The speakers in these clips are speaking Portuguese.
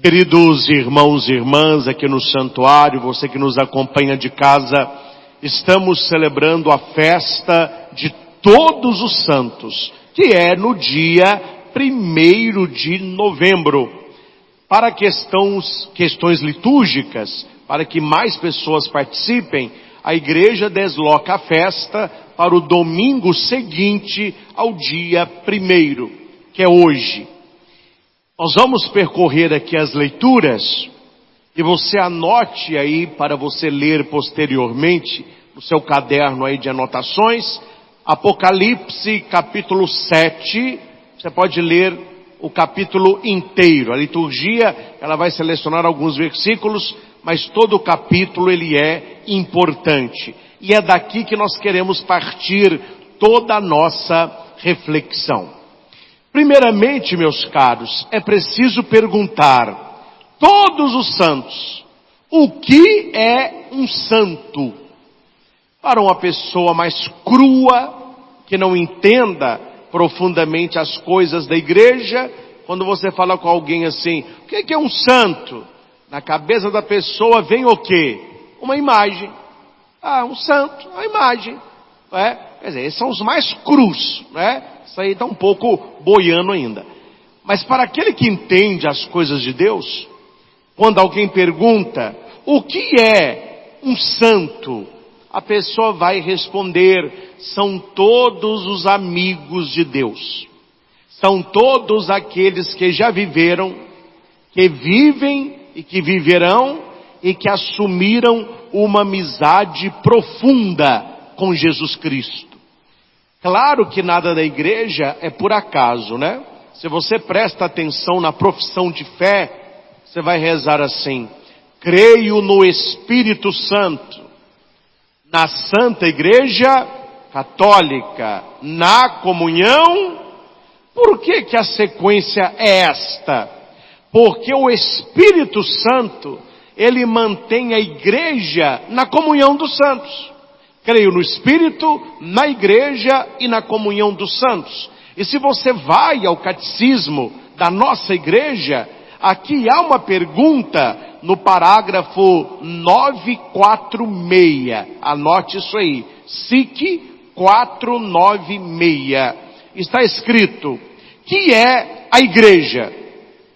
Queridos irmãos e irmãs aqui no santuário, você que nos acompanha de casa, estamos celebrando a festa de Todos os Santos, que é no dia 1º de novembro. Para questões litúrgicas, para que mais pessoas participem, a igreja desloca a festa para o domingo seguinte ao dia 1º, que é hoje. Nós vamos percorrer aqui as leituras, e você anote aí para você ler posteriormente, no seu caderno aí de anotações, Apocalipse capítulo 7, você pode ler o capítulo inteiro. A liturgia, ela vai selecionar alguns versículos, mas todo o capítulo ele é importante. E é daqui que nós queremos partir toda a nossa reflexão. Primeiramente, meus caros, é preciso perguntar, todos os santos, o que é um santo? Para uma pessoa mais crua, que não entenda profundamente as coisas da igreja, quando você fala com alguém assim, o que é um santo? Na cabeça da pessoa vem o quê? Uma imagem. Ah, um santo, uma imagem. Não é? Quer dizer, esses são os mais crus, não é? Isso aí está um pouco boiando ainda. Mas para aquele que entende as coisas de Deus, quando alguém pergunta, o que é um santo? A pessoa vai responder, são todos os amigos de Deus. São todos aqueles que já viveram, que vivem e que viverão e que assumiram uma amizade profunda com Jesus Cristo. Claro que nada da igreja é por acaso, né? Se você presta atenção na profissão de fé, você vai rezar assim, creio no Espírito Santo, na Santa Igreja Católica, na comunhão. Por que que a sequência é esta? Porque o Espírito Santo, ele mantém a igreja na comunhão dos santos. Creio no Espírito, na igreja e na comunhão dos santos. E se você vai ao catecismo da nossa igreja, aqui há uma pergunta no parágrafo 946. Anote isso aí. SIC 496. Está escrito, que é a igreja?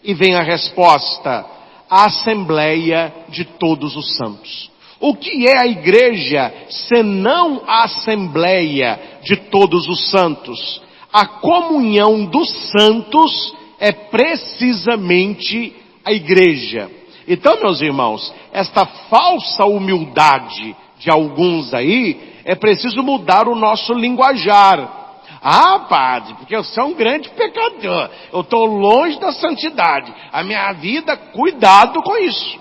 E vem a resposta, a Assembleia de Todos os Santos. O que é a igreja, senão a Assembleia de Todos os Santos? A comunhão dos santos é precisamente a igreja. Então, meus irmãos, esta falsa humildade de alguns aí, é preciso mudar o nosso linguajar. Ah, padre, porque eu sou um grande pecador, eu estou longe da santidade, a minha vida, cuidado com isso,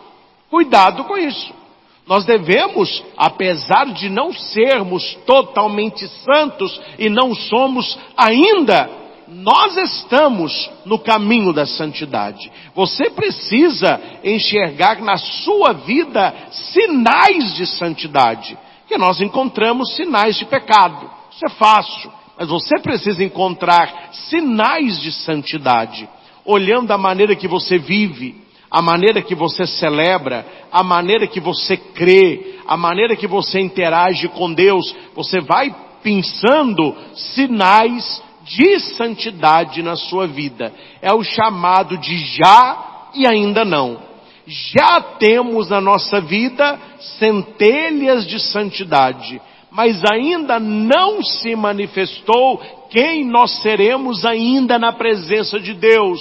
cuidado com isso. Nós devemos, apesar de não sermos totalmente santos e não somos ainda, nós estamos no caminho da santidade. Você precisa enxergar na sua vida sinais de santidade, que nós encontramos sinais de pecado. Isso é fácil, mas você precisa encontrar sinais de santidade, olhando a maneira que você vive, a maneira que você celebra, a maneira que você crê, a maneira que você interage com Deus. Você vai pensando sinais de santidade na sua vida. É o chamado de já e ainda não. Já temos na nossa vida centelhas de santidade, mas ainda não se manifestou quem nós seremos ainda na presença de Deus,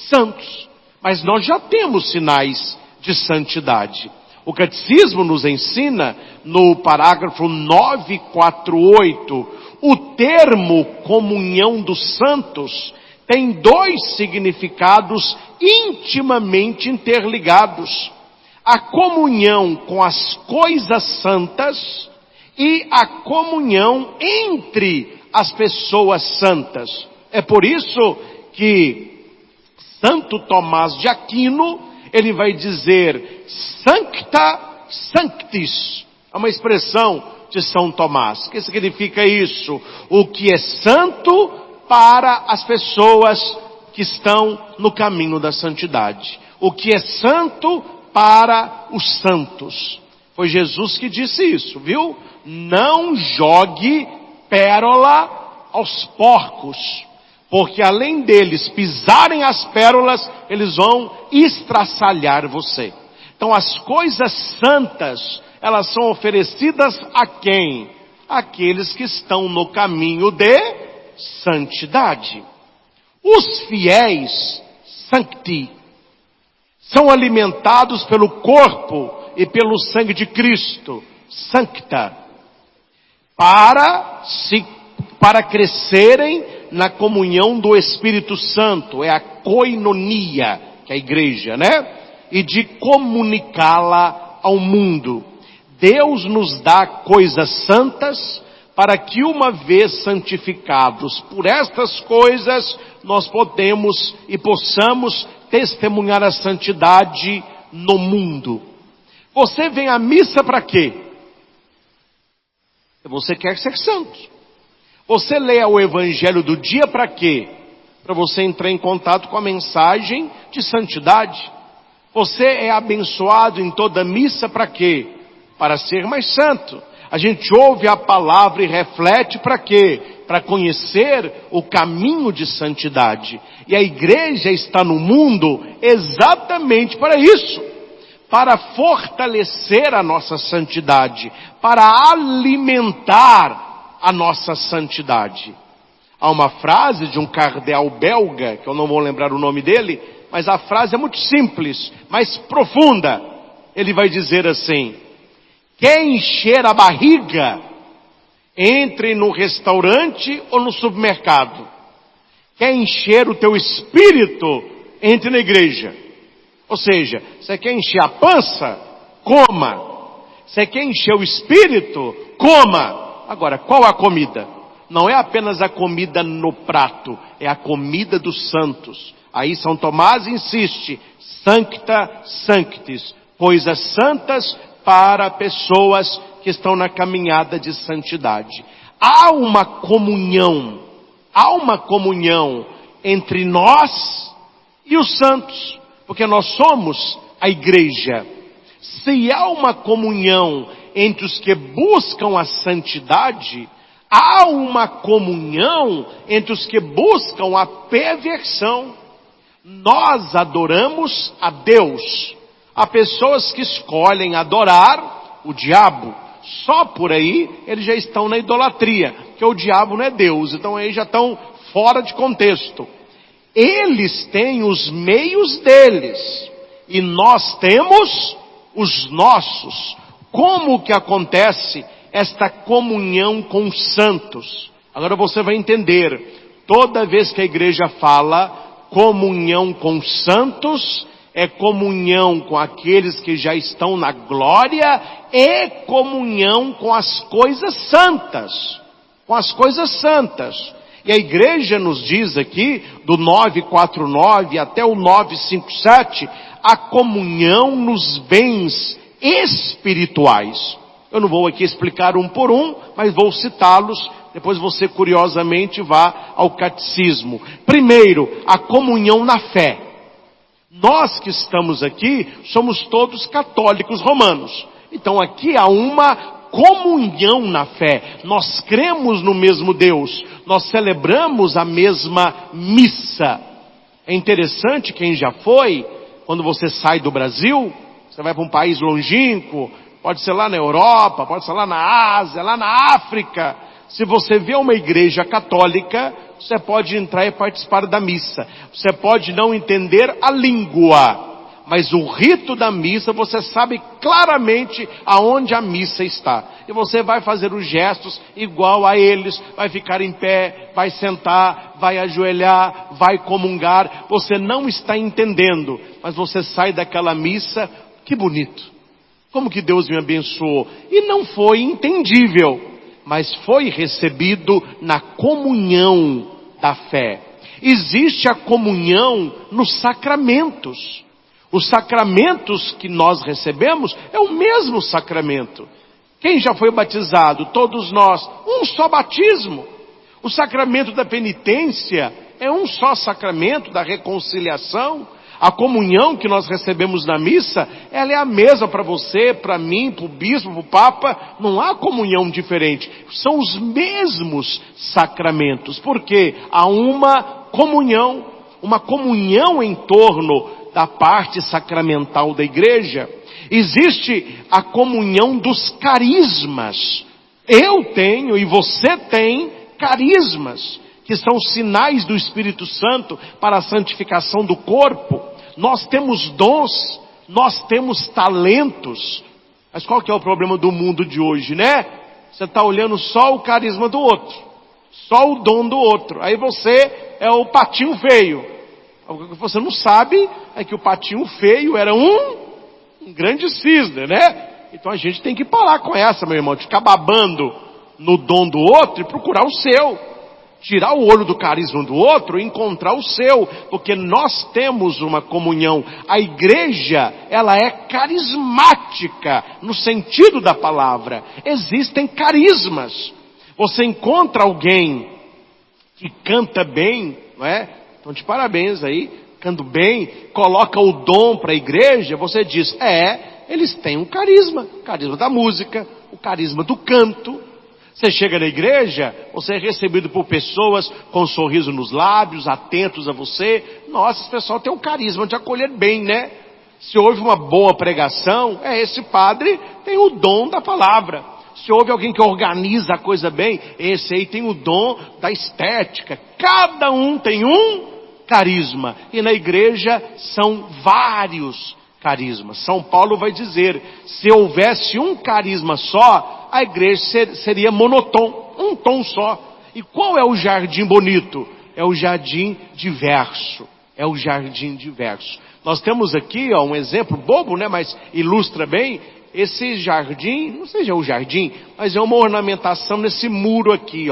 santos. Mas nós já temos sinais de santidade. O catecismo nos ensina, no parágrafo 948, o termo comunhão dos santos tem dois significados intimamente interligados. A comunhão com as coisas santas e a comunhão entre as pessoas santas. É por isso que Santo Tomás de Aquino, ele vai dizer, sancta sanctis. É uma expressão de São Tomás. O que significa isso? O que é santo para as pessoas que estão no caminho da santidade. O que é santo para os santos. Foi Jesus que disse isso, viu? Não jogue pérola aos porcos, porque além deles pisarem as pérolas, eles vão estraçalhar você. Então as coisas santas, elas são oferecidas a quem? Aqueles que estão no caminho de santidade. Os fiéis, sancti, são alimentados pelo corpo e pelo sangue de Cristo, sancta, para crescerem na comunhão do Espírito Santo, é a koinonia, que é a igreja, né? E de comunicá-la ao mundo. Deus nos dá coisas santas, para que uma vez santificados por estas coisas, nós podemos e possamos testemunhar a santidade no mundo. Você vem à missa para quê? Você quer ser santo. Você lê o evangelho do dia para quê? Para você entrar em contato com a mensagem de santidade. Você é abençoado em toda missa para quê? Para ser mais santo. A gente ouve a palavra e reflete para quê? Para conhecer o caminho de santidade. E a igreja está no mundo exatamente para isso. Para fortalecer a nossa santidade. Para alimentar a nossa santidade. Há uma frase de um cardeal belga, que eu não vou lembrar o nome dele, mas a frase é muito simples, mas profunda. Ele vai dizer assim: quer encher a barriga, entre no restaurante ou no supermercado. Quer encher o teu espírito, entre na igreja. Ou seja, você quer encher a pança? Coma. Você quer encher o espírito? Coma. Agora, qual a comida? Não é apenas a comida no prato, é a comida dos santos. Aí São Tomás insiste, sancta sanctis, coisas santas para pessoas que estão na caminhada de santidade. Há uma comunhão entre nós e os santos, porque nós somos a igreja. Se há uma comunhão entre os que buscam a santidade, há uma comunhão entre os que buscam a perversão. Nós adoramos a Deus. Há pessoas que escolhem adorar o diabo. Só por aí eles já estão na idolatria, porque o diabo não é Deus, então aí já estão fora de contexto. Eles têm os meios deles e nós temos os nossos. Como que acontece esta comunhão com os santos? Agora você vai entender. Toda vez que a igreja fala comunhão com os santos, é comunhão com aqueles que já estão na glória e comunhão com as coisas santas. Com as coisas santas. E a igreja nos diz aqui, do 949 até o 957, a comunhão nos bens espirituais. Eu não vou aqui explicar um por um, mas vou citá-los. Depois você curiosamente vá ao catecismo. Primeiro, a comunhão na fé. Nós que estamos aqui, somos todos católicos romanos. Então aqui há uma comunhão na fé. Nós cremos no mesmo Deus. Nós celebramos a mesma missa. É interessante, quem já foi, quando você sai do Brasil, você vai para um país longínquo, pode ser lá na Europa, pode ser lá na Ásia, lá na África. Se você vê uma igreja católica, você pode entrar e participar da missa. Você pode não entender a língua, mas o rito da missa, você sabe claramente aonde a missa está. E você vai fazer os gestos igual a eles, vai ficar em pé, vai sentar, vai ajoelhar, vai comungar. Você não está entendendo, mas você sai daquela missa, que bonito. Como que Deus me abençoou. E não foi entendível, mas foi recebido na comunhão da fé. Existe a comunhão nos sacramentos. Os sacramentos que nós recebemos é o mesmo sacramento. Quem já foi batizado? Todos nós. Um só batismo. O sacramento da penitência é um só sacramento da reconciliação. A comunhão que nós recebemos na missa, ela é a mesma para você, para mim, para o bispo, para o papa. Não há comunhão diferente. São os mesmos sacramentos. Porque há uma comunhão em torno da parte sacramental da igreja. Existe a comunhão dos carismas. Eu tenho e você tem carismas, que são sinais do Espírito Santo para a santificação do corpo. Nós temos dons, nós temos talentos. Mas qual que é o problema do mundo de hoje, né? Você está olhando só o carisma do outro, só o dom do outro. Aí você é o patinho feio. O que você não sabe é que o patinho feio era um grande cisne, né? Então a gente tem que parar com essa, meu irmão, de ficar babando no dom do outro e procurar o seu. Tirar o olho do carisma do outro e encontrar o seu, porque nós temos uma comunhão. A igreja, ela é carismática, no sentido da palavra. Existem carismas. Você encontra alguém que canta bem, não é? Então de parabéns aí, canta bem, coloca o dom para a igreja, você diz, eles têm um carisma. O carisma da música, o carisma do canto. Você chega na igreja, você é recebido por pessoas com um sorriso nos lábios, atentos a você. Nossa, esse pessoal tem um carisma de acolher bem, né? Se houve uma boa pregação, esse padre tem o dom da palavra. Se houve alguém que organiza a coisa bem, esse aí tem o dom da estética. Cada um tem um carisma. E na igreja são vários carismas. São Paulo vai dizer, se houvesse um carisma só, a igreja seria monotom, um tom só. E qual é o jardim bonito? É o jardim diverso. É o jardim diverso. Nós temos aqui, um exemplo bobo, né? Mas ilustra bem. Esse jardim, não sei se é o jardim, mas é uma ornamentação nesse muro aqui,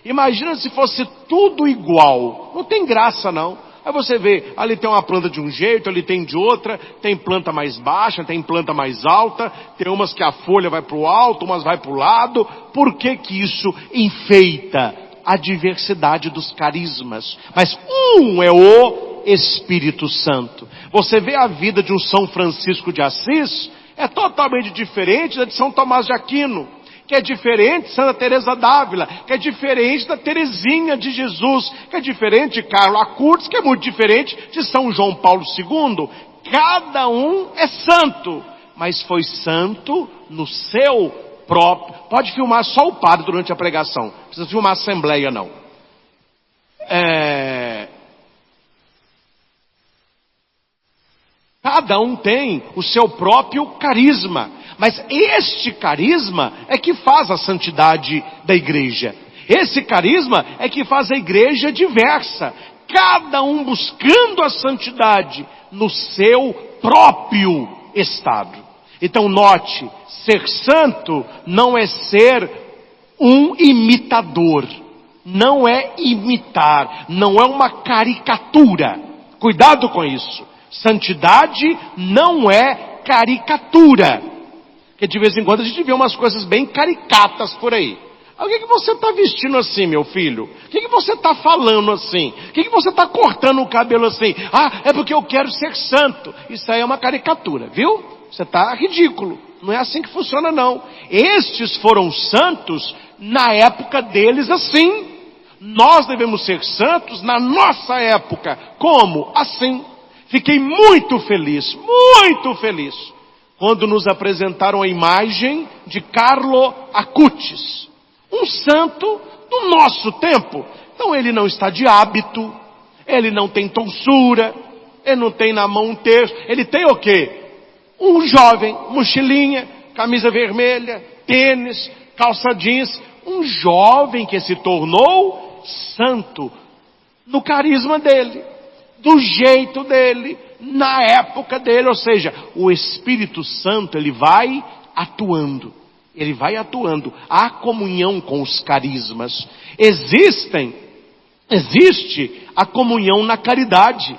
Imagina se fosse tudo igual. Não tem graça, não. Aí você vê, ali tem uma planta de um jeito, ali tem de outra, tem planta mais baixa, tem planta mais alta, tem umas que a folha vai para o alto, umas vai para o lado. Por que que isso enfeita a diversidade dos carismas? Mas um é o Espírito Santo. Você vê a vida de um São Francisco de Assis, é totalmente diferente da de São Tomás de Aquino, que é diferente de Santa Teresa d'Ávila, que é diferente da Teresinha de Jesus, que é diferente de Carlo Acutis, que é muito diferente de São João Paulo II. Cada um é santo, mas foi santo no seu próprio. Pode filmar só o padre durante a pregação, não precisa filmar a assembleia não. Cada um tem o seu próprio carisma. Mas este carisma é que faz a santidade da igreja. Esse carisma é que faz a igreja diversa. Cada um buscando a santidade no seu próprio estado. Então note, ser santo não é ser um imitador. Não é imitar. Não é uma caricatura. Cuidado com isso. Santidade não é caricatura. Porque de vez em quando a gente vê umas coisas bem caricatas por aí. O que você está vestindo assim, meu filho? O que você está falando assim? O que você está cortando o cabelo assim? É porque eu quero ser santo. Isso aí é uma caricatura, viu? Você está ridículo. Não é assim que funciona não. Estes foram santos na época deles assim. Nós devemos ser santos na nossa época. Como? Assim. Fiquei muito feliz, quando nos apresentaram a imagem de Carlo Acutis, um santo do nosso tempo. Então ele não está de hábito, ele não tem tonsura, ele não tem na mão um terço, ele tem o quê? Um jovem, mochilinha, camisa vermelha, tênis, calça jeans, um jovem que se tornou santo no carisma dele, do jeito dele, na época dele, ou seja, o Espírito Santo, ele vai atuando, há comunhão com os carismas, existe a comunhão na caridade,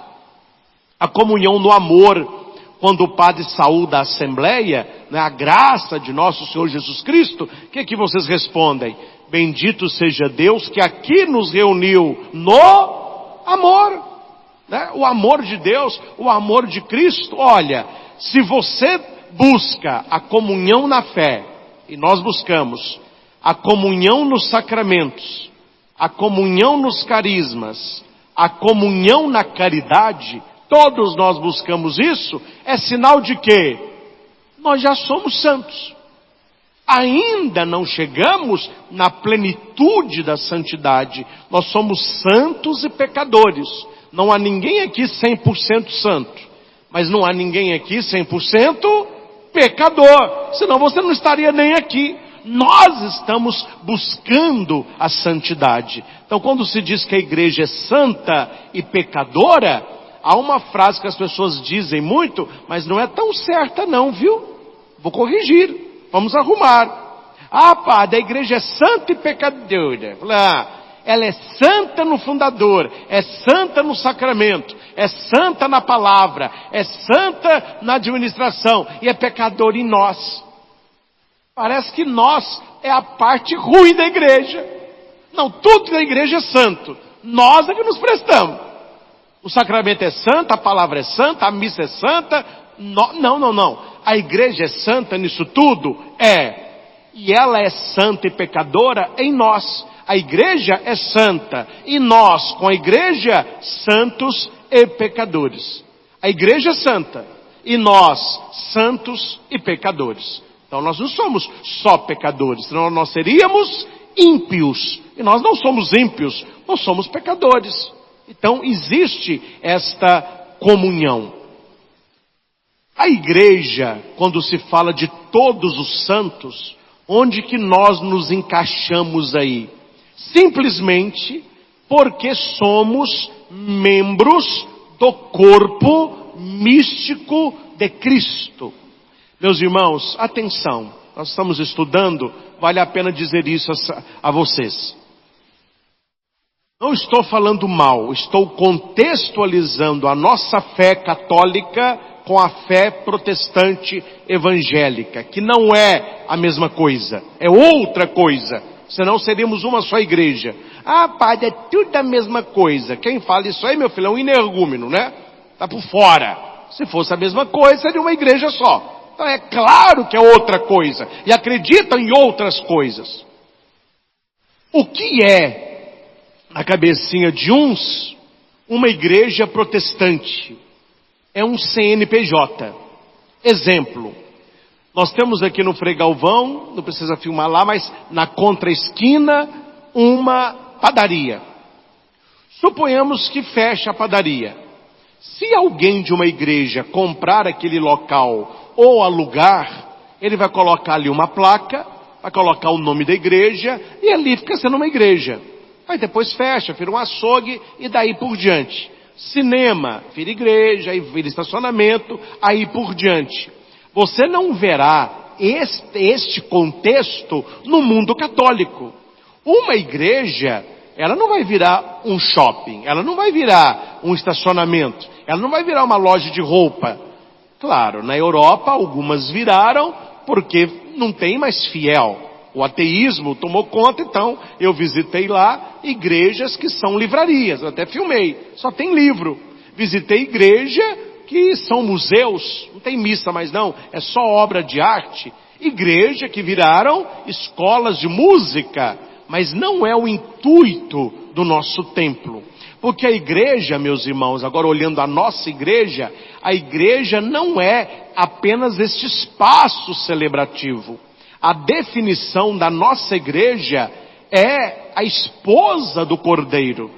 a comunhão no amor. Quando o padre saúda a assembleia, a graça de nosso Senhor Jesus Cristo, o que vocês respondem? bendito seja Deus que aqui nos reuniu no amor, né? O amor de Deus, o amor de Cristo. Olha, se você busca a comunhão na fé, e nós buscamos a comunhão nos sacramentos, a comunhão nos carismas, a comunhão na caridade, todos nós buscamos isso, é sinal de que nós já somos santos. Ainda não chegamos na plenitude da santidade. Nós somos santos e pecadores. Não há ninguém aqui 100% santo, mas não há ninguém aqui 100% pecador. Senão você não estaria nem aqui. Nós estamos buscando a santidade. Então, quando se diz que a igreja é santa e pecadora, há uma frase que as pessoas dizem muito, mas não é tão certa não, viu? Vou corrigir. Vamos arrumar. Ah, padre, a igreja é santa e pecadora. Ela é santa no fundador, é santa no sacramento, é santa na palavra, é santa na administração e é pecador em nós. Parece que nós é a parte ruim da igreja. Não, tudo da igreja é santo. Nós é que nos prestamos. O sacramento é santo, a palavra é santa, a missa é santa. Não. A igreja é santa nisso tudo? É. E ela é santa e pecadora em nós. A igreja é santa. E nós, com a igreja, santos e pecadores. A igreja é santa. E nós, santos e pecadores. Então nós não somos só pecadores, senão nós seríamos ímpios. E nós não somos ímpios, nós somos pecadores. Então existe esta comunhão. A igreja, quando se fala de todos os santos, onde que nós nos encaixamos aí? Simplesmente porque somos membros do corpo místico de Cristo. Meus irmãos, atenção, nós estamos estudando, vale a pena dizer isso a vocês. Não estou falando mal, estou contextualizando a nossa fé católica com a fé protestante evangélica, que não é a mesma coisa, é outra coisa, senão seríamos uma só igreja. Ah, padre, é tudo a mesma coisa. Quem fala isso aí, meu filho, é um energúmeno, né? Tá por fora. Se fosse a mesma coisa, seria uma igreja só. Então é claro que é outra coisa, e acreditam em outras coisas. O que é, na cabecinha de uns, uma igreja protestante? É um CNPJ. Exemplo, nós temos aqui no Frei Galvão, não precisa filmar lá, mas na contraesquina, uma padaria. Suponhamos que fecha a padaria. Se alguém de uma igreja comprar aquele local ou alugar, ele vai colocar ali uma placa, vai colocar o nome da igreja, e ali fica sendo uma igreja. Aí depois fecha, vira um açougue, e daí por diante. Cinema, vira igreja, aí vira estacionamento, aí por diante. Você não verá este contexto no mundo católico. Uma igreja, ela não vai virar um shopping, ela não vai virar um estacionamento, ela não vai virar uma loja de roupa. Claro, na Europa algumas viraram porque não tem mais fiel. O ateísmo tomou conta, então eu visitei lá igrejas que são livrarias, eu até filmei, só tem livro. Visitei igreja que são museus, não tem missa mais não, é só obra de arte. Igreja que viraram escolas de música, mas não é o intuito do nosso templo. Porque a igreja, meus irmãos, agora olhando a nossa igreja, a igreja não é apenas este espaço celebrativo. A definição da nossa igreja é a esposa do Cordeiro.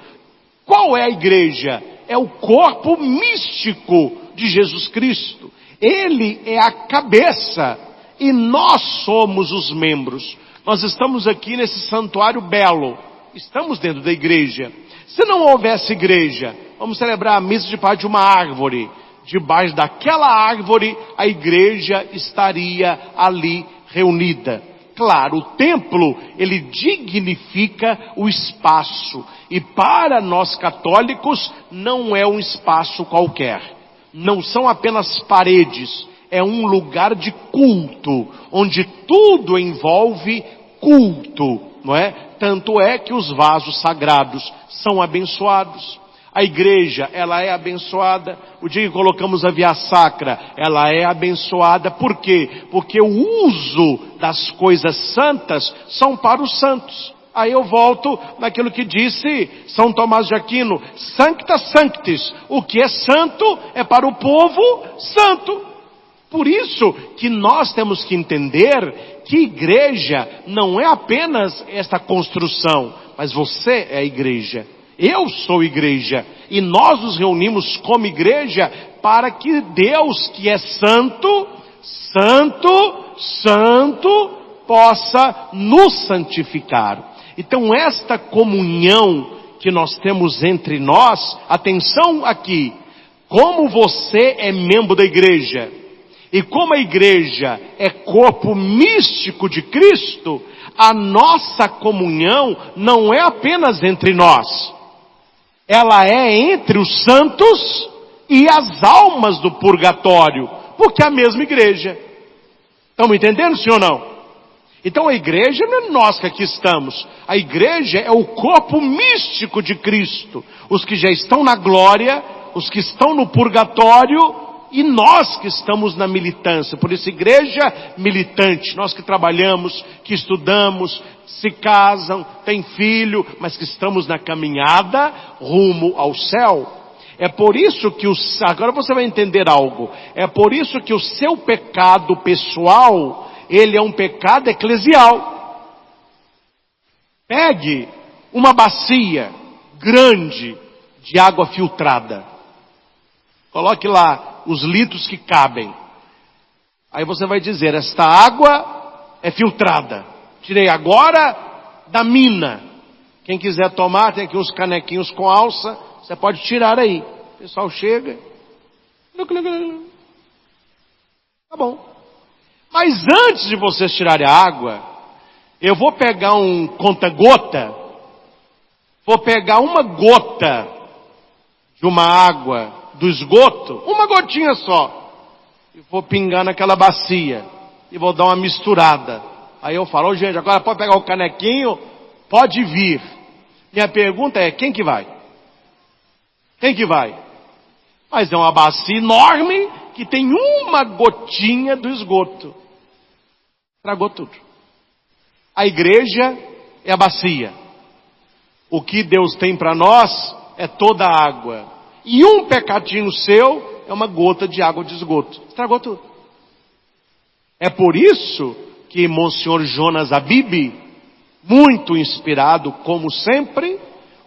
Qual é a igreja? É o corpo místico de Jesus Cristo. Ele é a cabeça e nós somos os membros. Nós estamos aqui nesse santuário belo, estamos dentro da igreja. Se não houvesse igreja, vamos celebrar a missa debaixo de uma árvore. Debaixo daquela árvore, a igreja estaria ali reunida. Claro, o templo, ele dignifica o espaço. E para nós católicos, não é um espaço qualquer. Não são apenas paredes. É um lugar de culto, onde tudo envolve culto. não é? Tanto é que os vasos sagrados são abençoados. A igreja, ela é abençoada. O dia que colocamos a via sacra, ela é abençoada. Por quê? Porque o uso das coisas santas são para os santos. Aí eu volto naquilo que disse São Tomás de Aquino: Sancta Sanctis. O que é santo é para o povo santo. Por isso que nós temos que entender que igreja não é apenas esta construção, mas você é a igreja. Eu sou igreja, e nós nos reunimos como igreja para que Deus, que é santo, santo, santo, possa nos santificar. Então esta comunhão que nós temos entre nós, atenção aqui, como você é membro da igreja, e como a igreja é corpo místico de Cristo, a nossa comunhão não é apenas entre nós. Ela é entre os santos e as almas do purgatório, porque é a mesma igreja. Estão me entendendo, sim ou não? Então a igreja não é nós que aqui estamos. A igreja é o corpo místico de Cristo. Os que já estão na glória, os que estão no purgatório e nós que estamos na militância. Por isso, igreja militante, nós que trabalhamos, que estudamos, se casam, têm filho, mas que estamos na caminhada rumo ao céu. É por isso que agora você vai entender algo. É por isso que o seu pecado pessoal, ele é um pecado eclesial. Pegue uma bacia grande de água filtrada. Coloque lá os litros que cabem. Aí você vai dizer: esta água é filtrada. Tirei agora da mina. Quem quiser tomar, tem aqui uns canequinhos com alça. Você pode tirar aí. O pessoal chega. Tá bom. Mas antes de vocês tirarem a água, eu vou pegar um conta-gota. Vou pegar uma gota de uma água do esgoto, uma gotinha só, e vou pingar naquela bacia, e vou dar uma misturada. Aí eu falo: gente, agora pode pegar o canequinho, pode vir. Minha pergunta é: quem que vai? Quem que vai? Mas é uma bacia enorme, que tem uma gotinha do esgoto. Estragou tudo. A igreja é a bacia. O que Deus tem para nós é toda a água. E um pecadinho seu é uma gota de água de esgoto. Estragou tudo. É por isso que Monsenhor Jonas Abib, muito inspirado como sempre,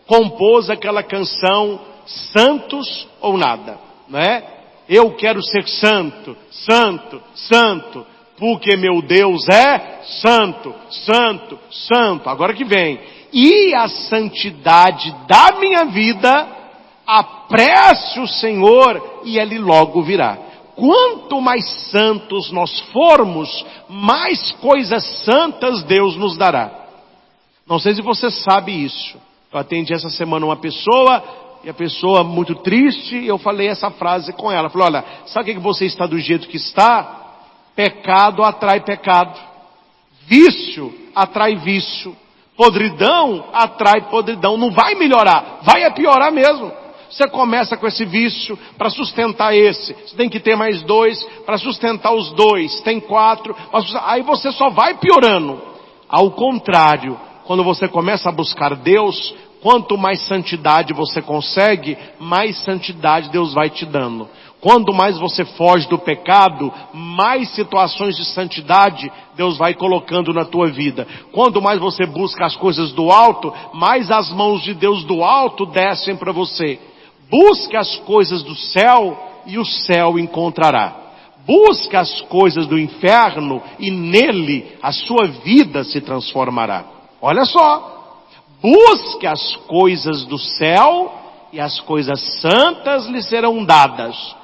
compôs aquela canção Santos ou Nada, não é? Eu quero ser santo, santo, santo, porque meu Deus é santo, santo, santo. Agora que vem. E a santidade da minha vida, apresse o Senhor e Ele logo virá. Quanto mais santos nós formos, mais coisas santas Deus nos dará. Não sei se você sabe isso. Eu atendi essa semana uma pessoa, e a pessoa muito triste, e eu falei essa frase com ela. Falei: olha, sabe o que você está do jeito que está? Pecado atrai pecado. Vício atrai vício. Podridão atrai podridão. Não vai melhorar, vai piorar mesmo. Você começa com esse vício, para sustentar esse, você tem que ter mais 2, para sustentar os 2, tem 4, aí você só vai piorando. Ao contrário, quando você começa a buscar Deus, quanto mais santidade você consegue, mais santidade Deus vai te dando. Quanto mais você foge do pecado, mais situações de santidade Deus vai colocando na tua vida. Quanto mais você busca as coisas do alto, mais as mãos de Deus do alto descem para você. Busque as coisas do céu e o céu encontrará. Busque as coisas do inferno e nele a sua vida se transformará. Olha só. Busque as coisas do céu e as coisas santas lhe serão dadas.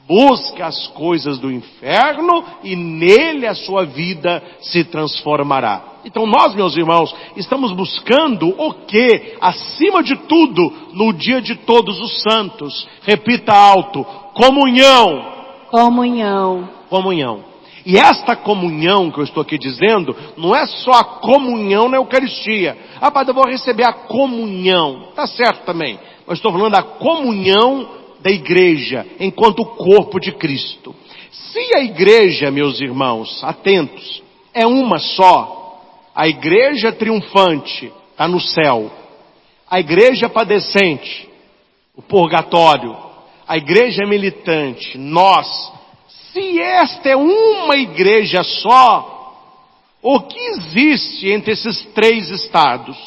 Busque as coisas do inferno e nele a sua vida se transformará. Então nós, meus irmãos, estamos buscando o que? Acima de tudo, no dia de todos os santos. Repita alto: comunhão. Comunhão. Comunhão. E esta comunhão que eu estou aqui dizendo, não é só a comunhão na Eucaristia. Ah, padre, eu vou receber a comunhão. Tá certo também. Eu estou falando da comunhão da igreja, enquanto corpo de Cristo. Se a igreja, meus irmãos, atentos, é uma só, a igreja triunfante está no céu, a igreja padecente, o purgatório, a igreja militante, nós, se esta é uma igreja só, o que existe entre esses três estados?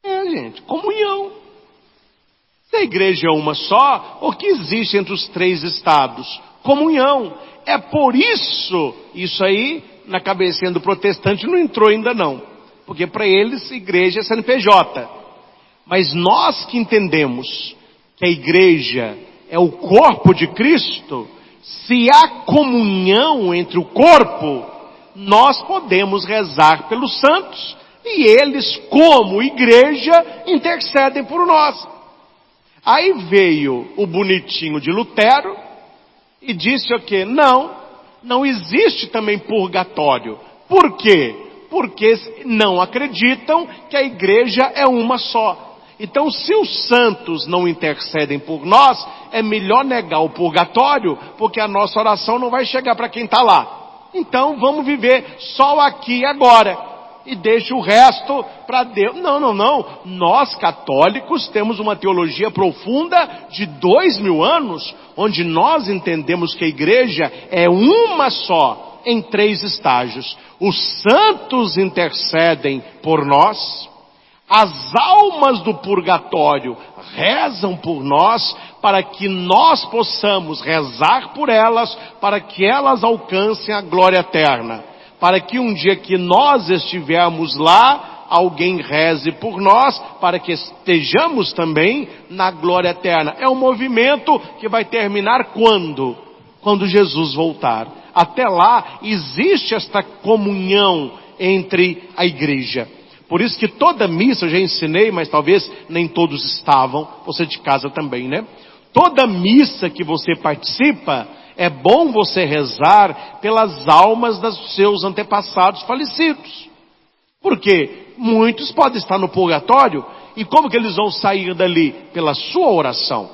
Gente, comunhão. Se a igreja é uma só, o que existe entre os três estados? Comunhão. É por isso aí, na cabecinha do protestante não entrou ainda não. Porque para eles, igreja é CNPJ. Mas nós que entendemos que a igreja é o corpo de Cristo, se há comunhão entre o corpo, nós podemos rezar pelos santos, e eles, como igreja, intercedem por nós. Aí veio o bonitinho de Lutero e disse o quê? Não existe também purgatório. Por quê? Porque não acreditam que a igreja é uma só. Então, se os santos não intercedem por nós, é melhor negar o purgatório, porque a nossa oração não vai chegar para quem está lá. Então, vamos viver só aqui e agora. E deixa o resto para Deus. Não. Nós católicos temos uma teologia profunda de 2000 anos, onde nós entendemos que a igreja é uma só, em 3 estágios. Os santos intercedem por nós, as almas do purgatório rezam por nós, para que nós possamos rezar por elas, para que elas alcancem a glória eterna. Para que um dia que nós estivermos lá, alguém reze por nós, para que estejamos também na glória eterna. É um movimento que vai terminar quando? Quando Jesus voltar. Até lá, existe esta comunhão entre a igreja. Por isso que toda missa, eu já ensinei, mas talvez nem todos estavam, você de casa também, né? Toda missa que você participa, é bom você rezar pelas almas dos seus antepassados falecidos. Porque muitos podem estar no purgatório, e como que eles vão sair dali? Pela sua oração,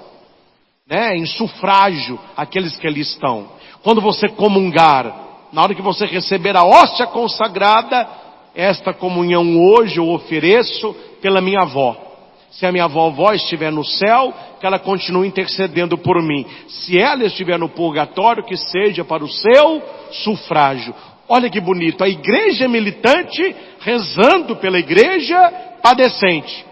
né? Em sufrágio, aqueles que ali estão. Quando você comungar, na hora que você receber a hóstia consagrada, esta comunhão hoje eu ofereço pela minha avó. Se a minha vovó estiver no céu, que ela continue intercedendo por mim. Se ela estiver no purgatório, que seja para o seu sufrágio. Olha que bonito, a igreja militante rezando pela igreja padecente.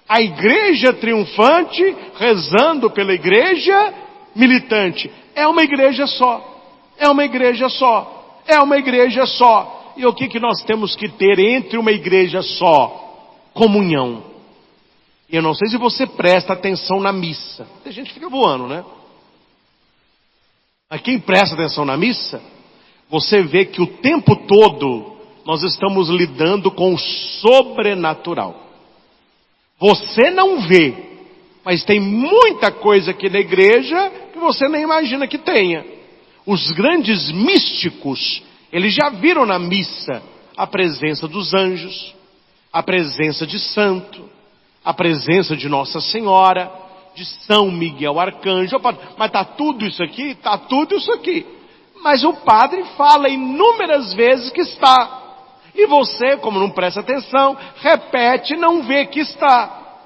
A igreja triunfante rezando pela igreja militante. É uma igreja só. É uma igreja só. É uma igreja só. E o que nós temos que ter entre uma igreja só? Comunhão. E eu não sei se você presta atenção na missa. Tem gente que fica voando, né? Mas quem presta atenção na missa, você vê que o tempo todo nós estamos lidando com o sobrenatural. Você não vê, mas tem muita coisa aqui na igreja que você nem imagina que tenha. Os grandes místicos, eles já viram na missa a presença dos anjos, a presença de santo, a presença de Nossa Senhora, de São Miguel Arcanjo. Mas está tudo isso aqui? Está tudo isso aqui. Mas o padre fala inúmeras vezes que está. E você, como não presta atenção, repete e não vê que está.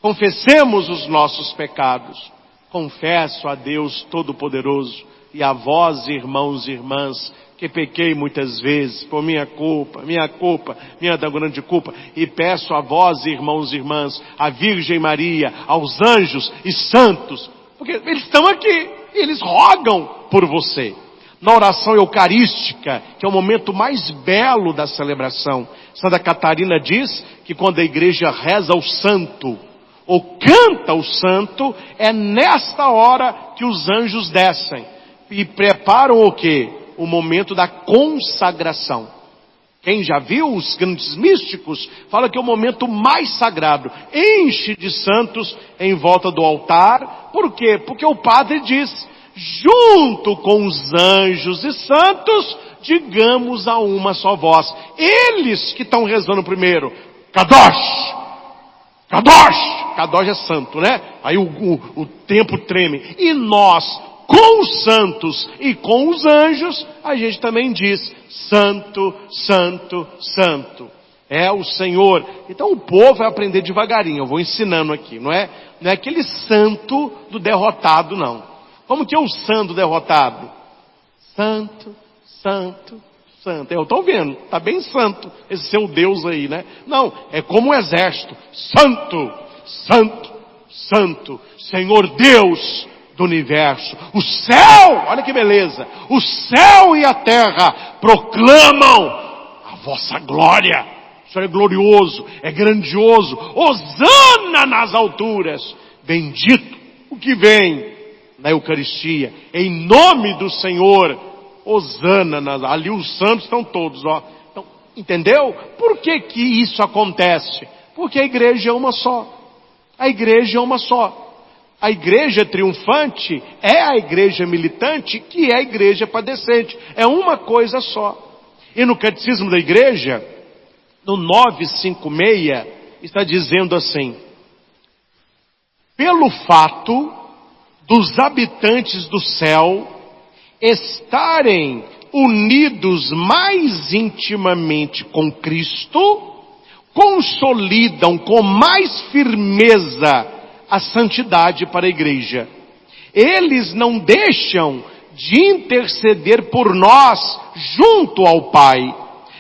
Confessemos os nossos pecados. Confesso a Deus Todo-Poderoso e a vós, irmãos e irmãs, que pequei muitas vezes por minha culpa, minha da grande culpa, e peço a vós, irmãos e irmãs, à Virgem Maria, aos anjos e santos, porque eles estão aqui, eles rogam por você. Na oração eucarística, que é o momento mais belo da celebração, Santa Catarina diz que quando a igreja reza ao santo, ou canta ao santo, é nesta hora que os anjos descem, e preparam o quê? O momento da consagração. Quem já viu os grandes místicos, fala que é o momento mais sagrado. Enche de santos em volta do altar. Por quê? Porque o padre diz, junto com os anjos e santos, digamos a uma só voz. Eles que estão rezando primeiro. Kadosh! Kadosh! Kadosh é santo, né? Aí o tempo treme. E nós, com os santos e com os anjos, a gente também diz, santo, santo, santo. É o Senhor. Então o povo vai aprender devagarinho, eu vou ensinando aqui, não é aquele santo do derrotado, não. Como que é o santo derrotado? Santo, santo, santo. Eu estou vendo, está bem santo esse seu Deus aí, né? Não, é como um exército. Santo, santo, santo, Senhor Deus do universo. O céu, olha que beleza, o céu e a terra proclamam a vossa glória. O Senhor é glorioso, é grandioso. Hosana nas alturas. Bendito o que vem na Eucaristia. Em nome do Senhor. Hosana, ali os santos estão todos, ó. Então, entendeu? Por que que isso acontece? Porque a igreja é uma só. A igreja é uma só. A igreja triunfante é a igreja militante, que é a igreja padecente. É uma coisa só. E no Catecismo da Igreja, no 956, está dizendo assim: pelo fato dos habitantes do céu estarem unidos mais intimamente com Cristo, consolidam com mais firmeza a santidade para a igreja. Eles não deixam de interceder por nós junto ao Pai,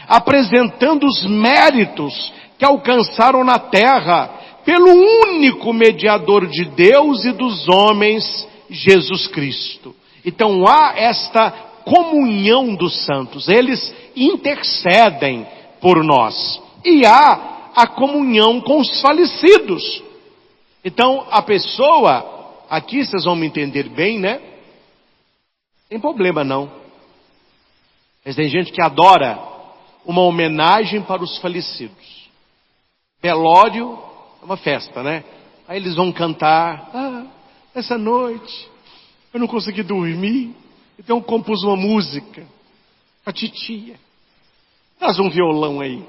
apresentando os méritos que alcançaram na terra pelo único mediador de Deus e dos homens, Jesus Cristo. Então há esta comunhão dos santos, eles intercedem por nós. E há a comunhão com os falecidos. Então, a pessoa, aqui vocês vão me entender bem, né? Tem problema não. Mas tem gente que adora uma homenagem para os falecidos. Velório é uma festa, né? Aí eles vão cantar, essa noite eu não consegui dormir, então eu compus uma música pra titia. Traz um violão aí.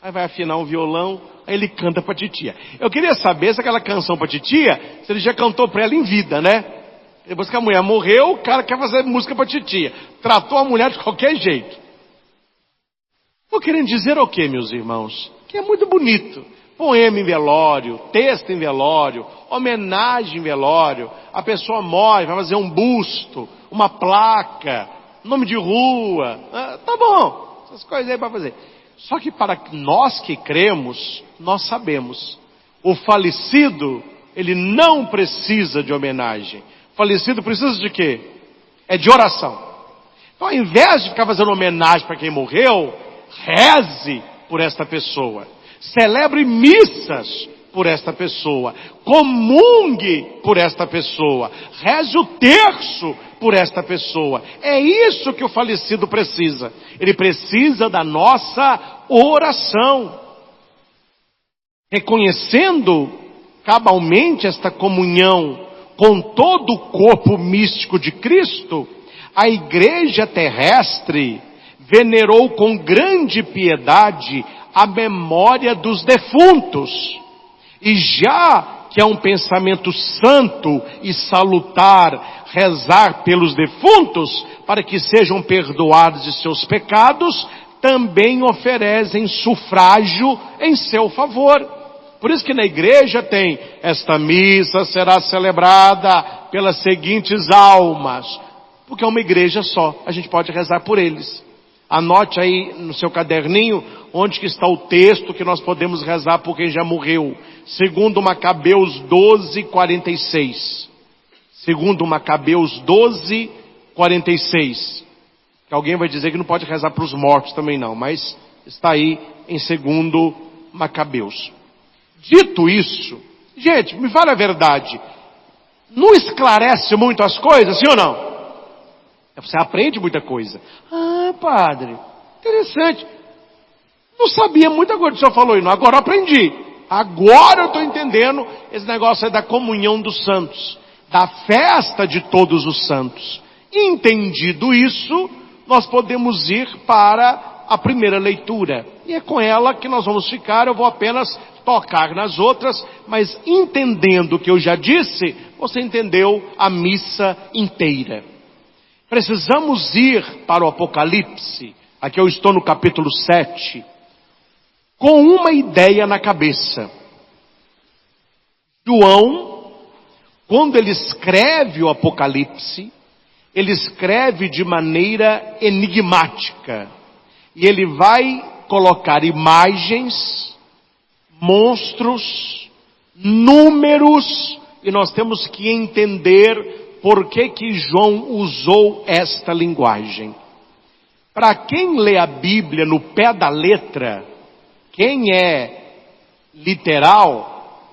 Aí vai afinar um violão, aí ele canta pra titia. Eu queria saber se aquela canção pra titia, se ele já cantou pra ela em vida, né? Depois que a mulher morreu, o cara quer fazer música pra titia. Tratou a mulher de qualquer jeito. Estou querendo dizer o quê, meus irmãos? Que é muito bonito. Poema em velório, texto em velório, homenagem em velório. A pessoa morre, vai fazer um busto, uma placa, nome de rua. Tá bom, essas coisas aí para fazer. Só que para nós que cremos, nós sabemos. O falecido, ele não precisa de homenagem. O falecido precisa de quê? É de oração. Então, ao invés de ficar fazendo homenagem para quem morreu, reze por esta pessoa. Celebre missas por esta pessoa. Comungue por esta pessoa. Reze o terço por esta pessoa. É isso que o falecido precisa. Ele precisa da nossa oração. Reconhecendo cabalmente esta comunhão com todo o corpo místico de Cristo, a igreja terrestre venerou com grande piedade a memória dos defuntos. E já que é um pensamento santo e salutar rezar pelos defuntos, para que sejam perdoados de seus pecados, também oferecem sufrágio em seu favor. Por isso que na igreja tem, esta missa será celebrada pelas seguintes almas, porque é uma igreja só, a gente pode rezar por eles. Anote aí no seu caderninho, onde que está o texto que nós podemos rezar por quem já morreu. Segundo Macabeus 12:46. Segundo Macabeus 12:46. Que alguém vai dizer que não pode rezar para os mortos também não, mas está aí em segundo Macabeus. Dito isso, gente, me fala a verdade, não esclarece muito as coisas, sim ou não? Você aprende muita coisa. Ah, padre, interessante. Não sabia muita coisa que o senhor falou, e não. Agora eu aprendi. Agora eu estou entendendo esse negócio aí da comunhão dos santos, da festa de todos os santos. Entendido isso, nós podemos ir para a primeira leitura. E é com ela que nós vamos ficar. Eu vou apenas tocar nas outras, mas entendendo o que eu já disse, você entendeu a missa inteira. Precisamos ir para o Apocalipse. Aqui eu estou no capítulo 7. Com uma ideia na cabeça. João, quando ele escreve o Apocalipse, ele escreve de maneira enigmática. E ele vai colocar imagens, monstros, números, e nós temos que entender por que João usou esta linguagem. Para quem lê a Bíblia no pé da letra, quem é literal,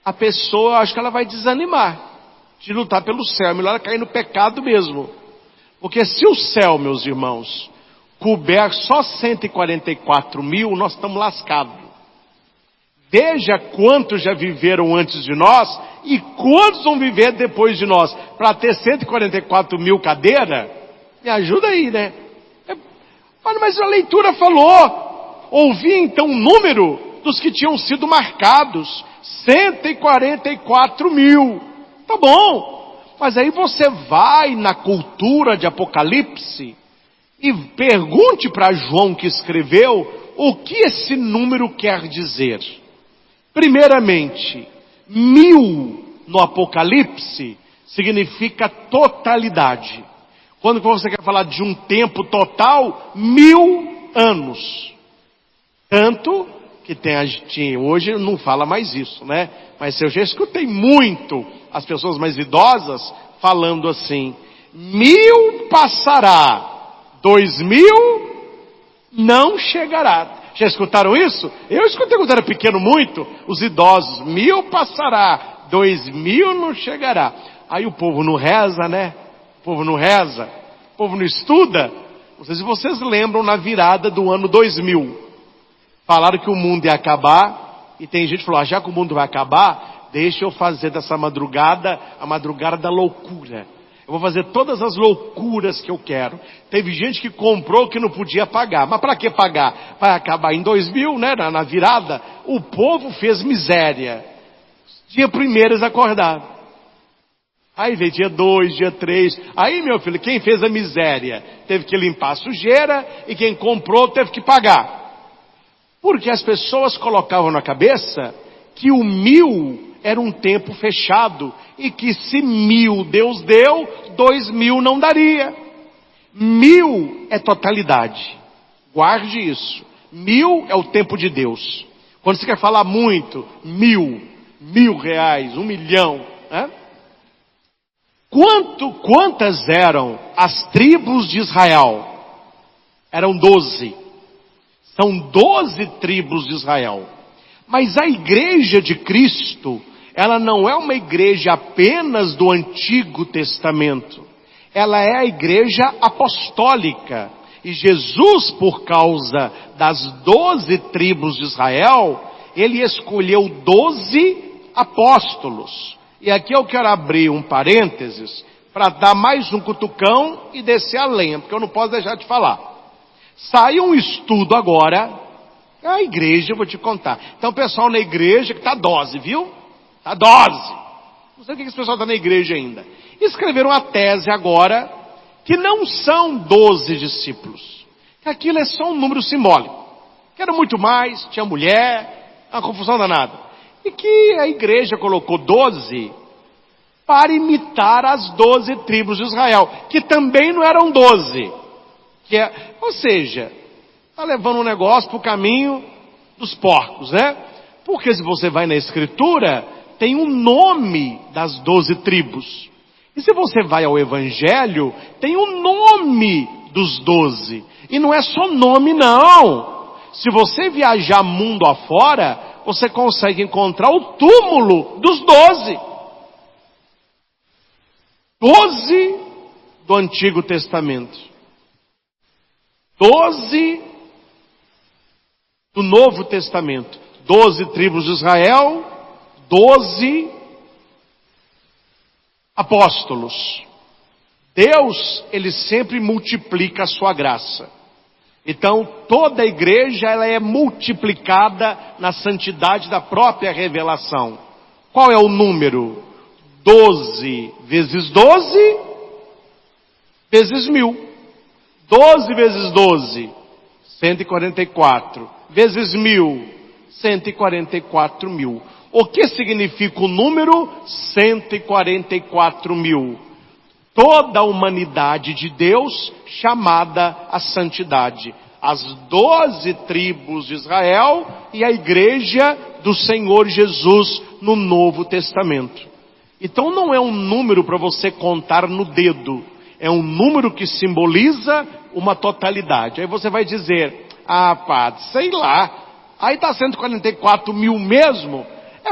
a pessoa, acho que ela vai desanimar de lutar pelo céu. É melhor ela cair no pecado mesmo. Porque se o céu, meus irmãos, couber só 144 mil, nós estamos lascados. Veja quantos já viveram antes de nós e quantos vão viver depois de nós. Para ter 144 mil cadeiras, me ajuda aí, né? Mas a leitura falou. Ouvi então o número dos que tinham sido marcados. 144 mil. Tá bom. Mas aí você vai na cultura de Apocalipse e pergunte para João que escreveu o que esse número quer dizer. Primeiramente, 1000 no Apocalipse significa totalidade. Quando você quer falar de um tempo total, 1000 anos. Tanto que hoje não fala mais isso, né? Mas eu já escutei muito as pessoas mais idosas falando assim: 1000 passará, 2000 não chegará. Já escutaram isso? Eu escutei quando era pequeno muito, os idosos: 1000 passará, 2000 não chegará. Aí o povo não reza, né? O povo não reza, o povo não estuda. Não sei se vocês lembram na virada do ano 2000. Falaram que o mundo ia acabar, e tem gente que falou: já que o mundo vai acabar, deixa eu fazer dessa madrugada a madrugada da loucura. Eu vou fazer todas as loucuras que eu quero. Teve gente que comprou que não podia pagar. Mas para que pagar? Vai acabar em 2000, né? Na virada. O povo fez miséria. Dia 1 eles acordaram. Aí veio dia 2, dia 3. Aí, meu filho, quem fez a miséria teve que limpar a sujeira, e quem comprou teve que pagar. Porque as pessoas colocavam na cabeça que o 1000 era um tempo fechado, e que se 1000 Deus deu, 2000 não daria. 1000 é totalidade. Guarde isso. 1000 é o tempo de Deus. Quando você quer falar muito, 1000, R$1.000, 1 milhão, né? Quantas eram as tribos de Israel? Eram 12. São 12 tribos de Israel. Mas a igreja de Cristo, ela não é uma igreja apenas do Antigo Testamento. Ela é a igreja apostólica. E Jesus, por causa das 12 tribos de Israel, ele escolheu 12 apóstolos. E aqui eu quero abrir um parênteses para dar mais um cutucão e descer a lenha, porque eu não posso deixar de falar. Saiu um estudo agora, a igreja, eu vou te contar. Então o pessoal na igreja que está dose, viu? Está dose. Não sei o que esse pessoal está na igreja ainda. Escreveram uma tese agora, que não são 12 discípulos. Que aquilo é só um número simbólico. Que era muito mais, tinha mulher, uma confusão danada. E que a igreja colocou 12 para imitar as 12 tribos de Israel, que também não eram 12. Ou seja, está levando um negócio para o caminho dos porcos, né? Porque se você vai na Escritura, tem um nome das 12 tribos. E se você vai ao Evangelho, tem o nome dos 12. E não é só nome, não. Se você viajar mundo afora, você consegue encontrar o túmulo dos 12. 12 do Antigo Testamento. 12 do Novo Testamento. 12 tribos de Israel, 12 apóstolos. Deus, Ele sempre multiplica a sua graça. Então, toda a igreja, ela é multiplicada na santidade da própria revelação. Qual é o número? 12 vezes 12, vezes 1000. 12 vezes 12, 144. Vezes 1000, 144 mil. O que significa o número 144 mil? Toda a humanidade de Deus chamada à santidade. As 12 tribos de Israel e a igreja do Senhor Jesus no Novo Testamento. Então não é um número para você contar no dedo. É um número que simboliza uma totalidade. Aí você vai dizer, padre, sei lá, aí está 144 mil mesmo?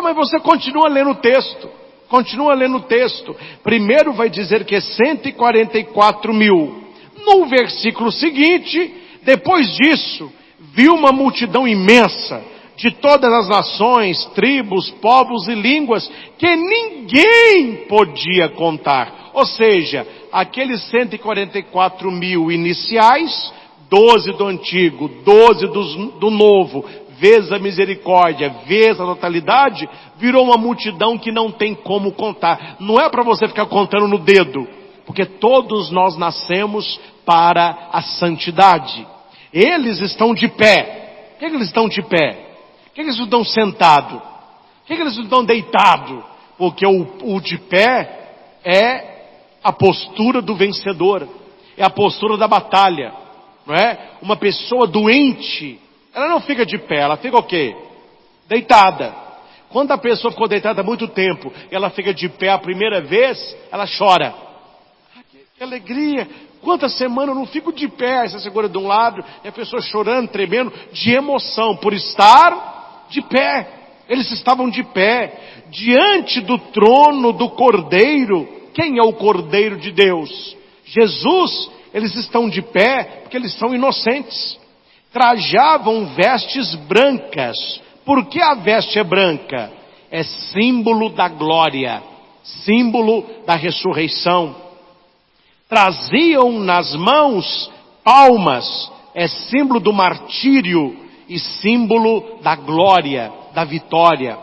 Mas você continua lendo o texto. Continua lendo o texto. Primeiro vai dizer que é 144 mil. No versículo seguinte, depois disso, viu uma multidão imensa de todas as nações, tribos, povos e línguas, que ninguém podia contar. Ou seja, aqueles 144 mil iniciais, 12 do antigo, 12 do novo, vezes a misericórdia, vezes a totalidade, virou uma multidão que não tem como contar. Não é para você ficar contando no dedo, porque todos nós nascemos para a santidade. Eles estão de pé. Por que eles estão de pé? Por que eles não estão sentados? Por que eles não estão deitados? Porque o de pé é a postura do vencedor, é a postura da batalha, não é? Uma pessoa doente, ela não fica de pé, ela fica o quê? Deitada. Quando a pessoa ficou deitada há muito tempo, ela fica de pé a primeira vez, ela chora. Que alegria! Quantas semanas eu não fico de pé? Aí você segura de um lado, e a pessoa chorando, tremendo, de emoção, por estar de pé. Eles estavam de pé, diante do trono do Cordeiro. Quem é o Cordeiro de Deus? Jesus. Eles estão de pé, porque eles são inocentes. Trajavam vestes brancas. Por que a veste é branca? É símbolo da glória, símbolo da ressurreição. Traziam nas mãos palmas, é símbolo do martírio e símbolo da glória, da vitória.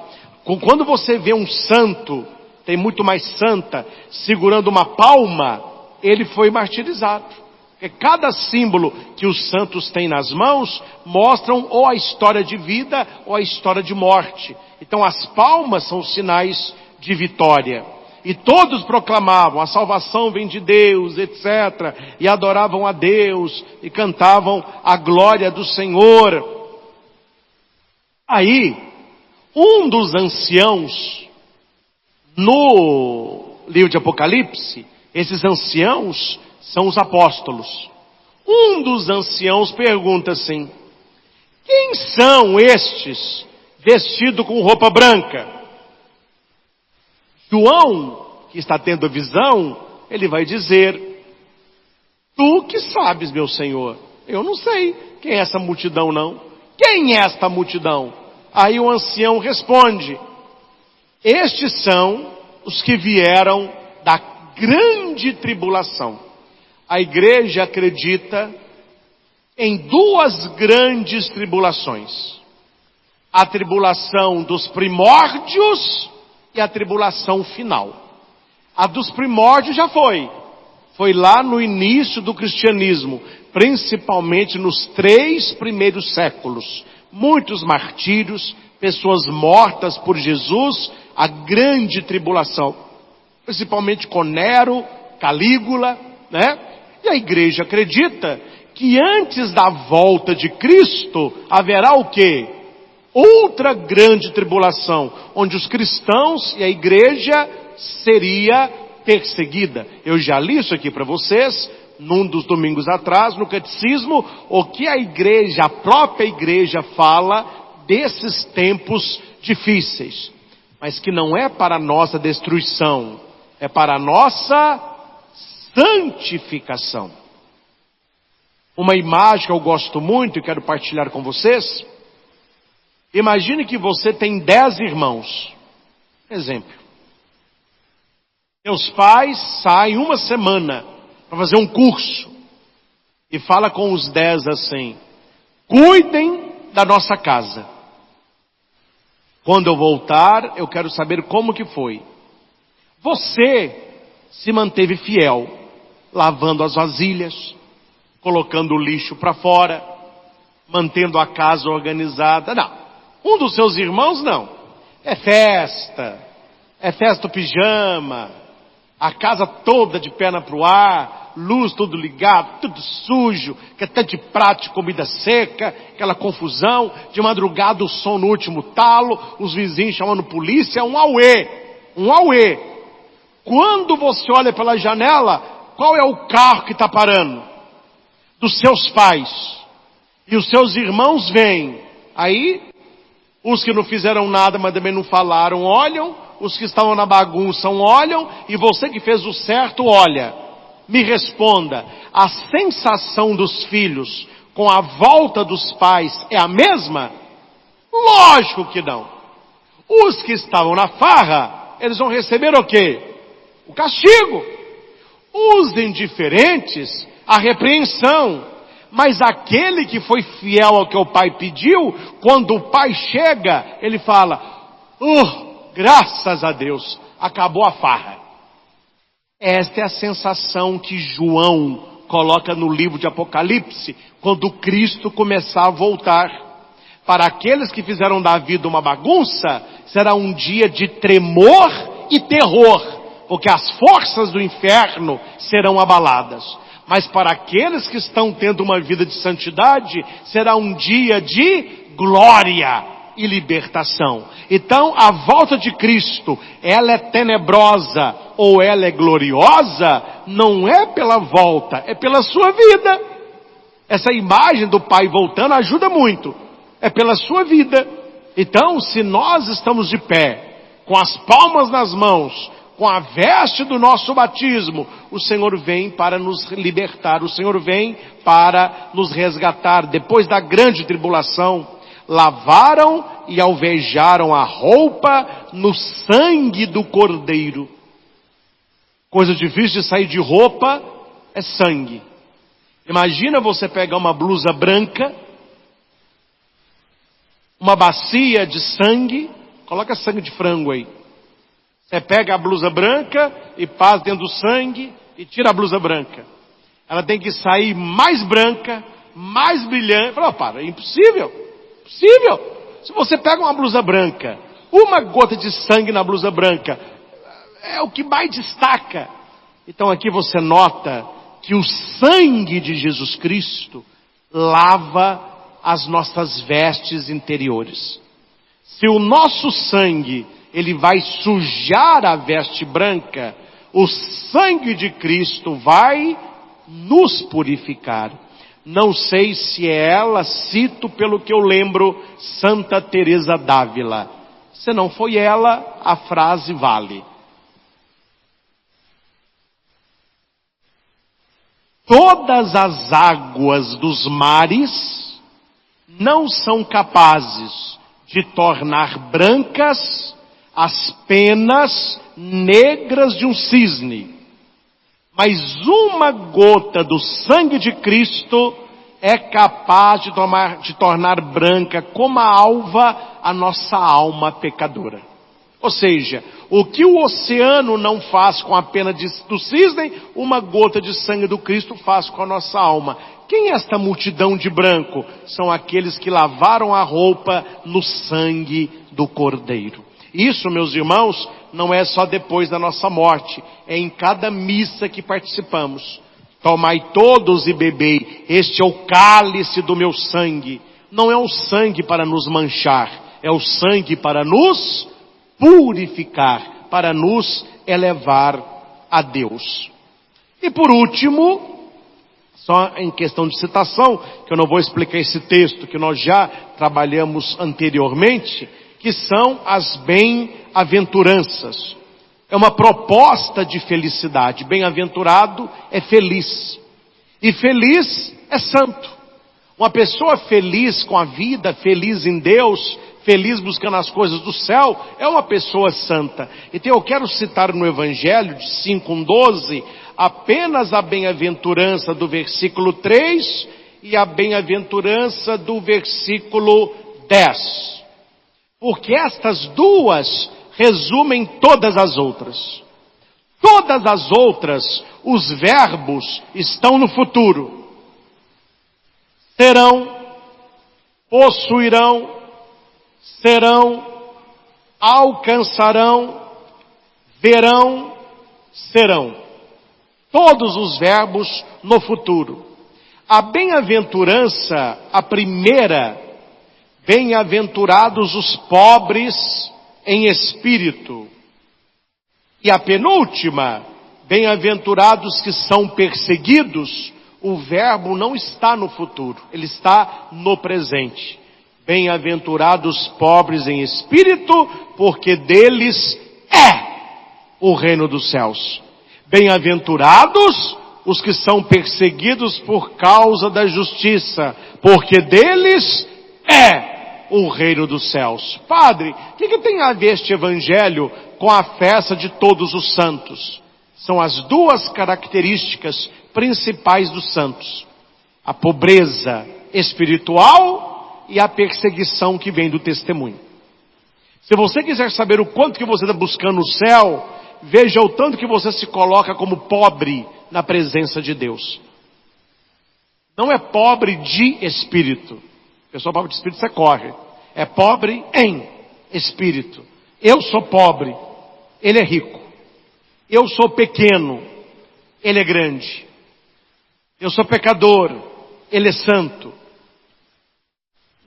Quando você vê um santo, tem muito mais santa, segurando uma palma, ele foi martirizado. Porque cada símbolo que os santos têm nas mãos mostram ou a história de vida ou a história de morte. Então as palmas são sinais de vitória. E todos proclamavam, a salvação vem de Deus, etc. E adoravam a Deus e cantavam a glória do Senhor. Aí, um dos anciãos, no livro de Apocalipse, esses anciãos são os apóstolos. Um dos anciãos pergunta assim: quem são estes vestidos com roupa branca? João, que está tendo a visão, ele vai dizer: tu que sabes, meu Senhor. Eu não sei quem é essa multidão, não. Quem é esta multidão? Aí o ancião responde: estes são os que vieram da grande tribulação. A igreja acredita em duas grandes tribulações. A tribulação dos primórdios e a tribulação final. A dos primórdios já foi. Foi lá no início do cristianismo, principalmente nos 3 primeiros séculos. Muitos martírios, pessoas mortas por Jesus, a grande tribulação. Principalmente com Nero, Calígula, né? E a igreja acredita que antes da volta de Cristo haverá o quê? Outra grande tribulação, onde os cristãos e a igreja seria perseguida. Eu já li isso aqui para vocês, num dos domingos atrás, no catecismo, o que a igreja, a própria igreja fala desses tempos difíceis. Mas que não é para a nossa destruição, é para a nossa santificação. Uma imagem que eu gosto muito e quero partilhar com vocês, Imagine que você tem 10 irmãos. Exemplo. Meus pais saem uma semana para fazer um curso. E fala com os 10 assim: cuidem da nossa casa. Quando eu voltar, eu quero saber como que foi. Você se manteve fiel, lavando as vasilhas, colocando o lixo para fora, mantendo a casa organizada. Não. Um dos seus irmãos não. É festa o pijama, a casa toda de perna pro ar, luz tudo ligado, tudo sujo, que até de prato de comida seca, aquela confusão, de madrugada o som no último talo, os vizinhos chamando polícia, um auê. Quando você olha pela janela, qual é o carro que está parando? Dos seus pais. E os seus irmãos vêm. Aí, os que não fizeram nada, mas também não falaram, olham. Os que estavam na bagunça olham. E você que fez o certo, olha. Me responda. A sensação dos filhos com a volta dos pais é a mesma? Lógico que não. Os que estavam na farra, eles vão receber o quê? O castigo. Os indiferentes, a repreensão. Mas aquele que foi fiel ao que o pai pediu, quando o pai chega, ele fala: graças a Deus, acabou a farra. Esta é a sensação que João coloca no livro de Apocalipse, quando Cristo começar a voltar. Para aqueles que fizeram da vida uma bagunça, será um dia de tremor e terror, porque as forças do inferno serão abaladas. Mas para aqueles que estão tendo uma vida de santidade, será um dia de glória e libertação. Então, a volta de Cristo, ela é tenebrosa ou ela é gloriosa, não é pela volta, é pela sua vida. Essa imagem do Pai voltando ajuda muito. É pela sua vida. Então, se nós estamos de pé, com as palmas nas mãos, com a veste do nosso batismo, o Senhor vem para nos libertar, o Senhor vem para nos resgatar. Depois da grande tribulação, lavaram e alvejaram a roupa no sangue do Cordeiro. Coisa difícil de sair de roupa é sangue. Imagina você pegar uma blusa branca, uma bacia de sangue, coloca sangue de frango aí. Você pega a blusa branca e passa dentro do sangue e tira a blusa branca. Ela tem que sair mais branca, mais brilhante. Fala, é impossível. Se você pega uma blusa branca, uma gota de sangue na blusa branca, é o que mais destaca. Então aqui você nota que o sangue de Jesus Cristo lava as nossas vestes interiores. Se o nosso sangue ele vai sujar a veste branca, o sangue de Cristo vai nos purificar. Não sei se é ela, cito pelo que eu lembro, Santa Teresa d'Ávila. Se não foi ela, a frase vale. Todas as águas dos mares não são capazes de tornar brancas as penas negras de um cisne. Mas uma gota do sangue de Cristo é capaz de tornar branca como a alva a nossa alma pecadora. Ou seja, o que o oceano não faz com a pena do cisne, uma gota de sangue do Cristo faz com a nossa alma. Quem é esta multidão de branco? São aqueles que lavaram a roupa no sangue do Cordeiro. Isso, meus irmãos, não é só depois da nossa morte, é em cada missa que participamos. Tomai todos e bebei, este é o cálice do meu sangue. Não é o sangue para nos manchar, é o sangue para nos purificar, para nos elevar a Deus. E por último, só em questão de citação, que eu não vou explicar esse texto que nós já trabalhamos anteriormente, que são as bem-aventuranças. É uma proposta de felicidade. Bem-aventurado é feliz. E feliz é santo. Uma pessoa feliz com a vida, feliz em Deus, feliz buscando as coisas do céu, é uma pessoa santa. Então eu quero citar no Evangelho de 5:12, apenas a bem-aventurança do versículo 3 e a bem-aventurança do versículo 10. Porque estas duas resumem todas as outras. Todas as outras, os verbos estão no futuro. Serão, possuirão, serão, alcançarão, verão, serão. Todos os verbos no futuro. A bem-aventurança, a primeira, bem-aventurados os pobres em espírito. E a penúltima, bem-aventurados que são perseguidos, o verbo não está no futuro, ele está no presente. Bem-aventurados pobres em espírito, porque deles é o reino dos céus. Bem-aventurados os que são perseguidos por causa da justiça, porque deles é o reino dos céus. Padre, o que tem a ver este evangelho com a festa de todos os santos? São as duas características principais dos santos: a pobreza espiritual e a perseguição que vem do testemunho. Se você quiser saber o quanto que você está buscando o céu, veja o tanto que você se coloca como pobre na presença de Deus. Não é pobre de espírito. Pessoal pobre de espírito você corre. É pobre em espírito. Eu sou pobre, ele é rico. Eu sou pequeno, ele é grande. Eu sou pecador, ele é santo.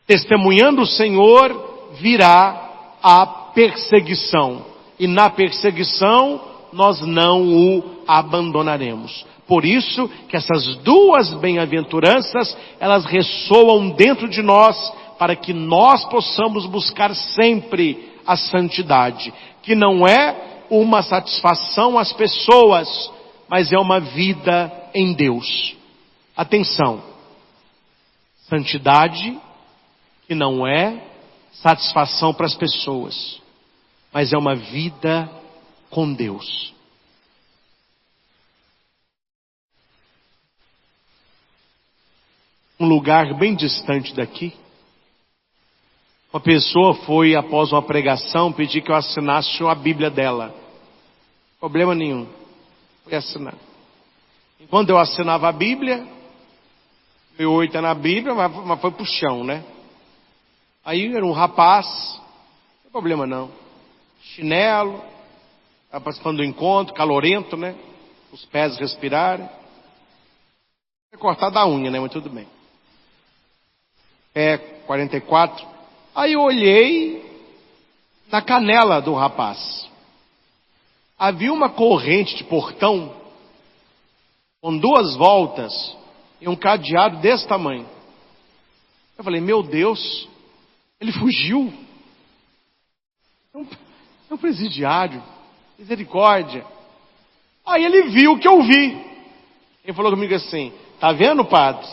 Testemunhando o Senhor, virá a perseguição. E na perseguição, nós não o abandonaremos. Por isso que essas duas bem-aventuranças, elas ressoam dentro de nós, para que nós possamos buscar sempre a santidade, que não é uma satisfação às pessoas, mas é uma vida em Deus. Atenção, santidade que não é satisfação para as pessoas, mas é uma vida com Deus. Um lugar bem distante daqui, uma pessoa foi, após uma pregação, pedir que eu assinasse a Bíblia dela. Problema nenhum. Fui assinar. Enquanto eu assinava a Bíblia, meu oi está na Bíblia, mas foi pro chão, né? Aí era um rapaz, não tem problema não. Chinelo, estava participando do encontro, calorento, né? Os pés respirarem. É cortar da unha, né? Mas tudo bem. Pé 44. Aí eu olhei na canela do rapaz. Havia uma corrente de portão com 2 voltas e um cadeado desse tamanho. Eu falei, meu Deus, ele fugiu. É um presidiário, misericórdia. Aí ele viu o que eu vi. Ele falou comigo assim, tá vendo, padre?